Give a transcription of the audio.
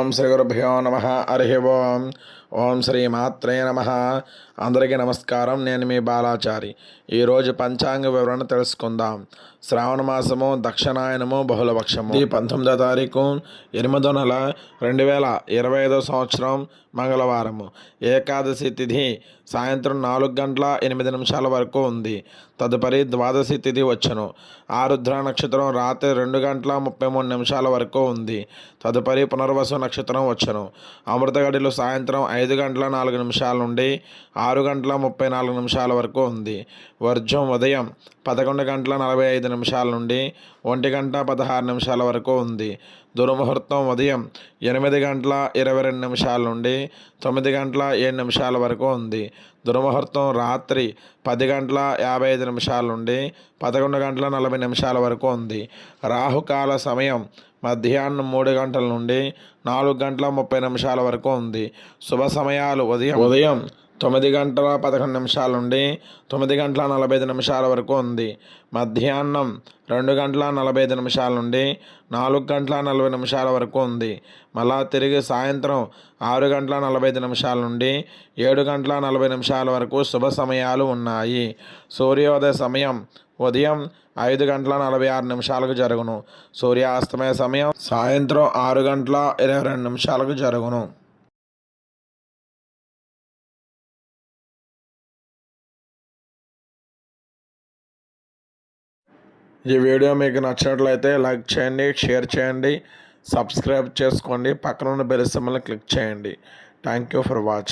ఓం శ్రీ గురుభ్యో నమ. హరి ఓం. ఓం శ్రీ మాత్రే నమ. అందరికీ నమస్కారం. నేను మీ బాలాచారి. ఈరోజు పంచాంగ వివరణ తెలుసుకుందాం. శ్రావణ మాసము, దక్షిణాయనము, బహుళపక్షము. 19వ తారీఖు 8వ నెల 2025 సంవత్సరం మంగళవారము. ఏకాదశి తిథి సాయంత్రం 4:08 వరకు ఉంది. తదుపరి ద్వాదశి తిథి వచ్చును. ఆరుద్ర నక్షత్రం రాత్రి 2:33 వరకు ఉంది. తదుపరి పునర్వసు నక్షత్రం వచ్చును. అమృత గడిలు సాయంత్రం 5:04 నుండి 6:34 వరకు ఉంది. వర్జం ఉదయం 11:45 నుండి 1:16 వరకు ఉంది. దుర్ముహూర్తం ఉదయం 8:22 నుండి 9:07 వరకు ఉంది. దుర్ముహూర్తం రాత్రి 10:55 నుండి 11:40 వరకు ఉంది. రాహుకాల సమయం మధ్యాహ్నం 3 గంటల నుండి 4:30 వరకు ఉంది. శుభ సమయాలు ఉదయం 9:11 నుండి 9:45 వరకు ఉంది. మధ్యాహ్నం 2:45 నుండి 4:40 వరకు ఉంది. మళ్ళా తిరిగి సాయంత్రం 6:45 నుండి 7:40 వరకు శుభ సమయాలు ఉన్నాయి. సూర్యోదయ సమయం ఉదయం 5:46 జరుగును. సూర్యాస్తమయ సమయం సాయంత్రం 6:22 జరుగును. ఈ వీడియో మీకు నచ్చినట్లయితే లైక్ చేయండి, షేర్ చేయండి, సబ్స్క్రైబ్ చేసుకోండి, పక్కన ఉన్న బెల్ సింబల్ని క్లిక్ చేయండి. Thank you for watching.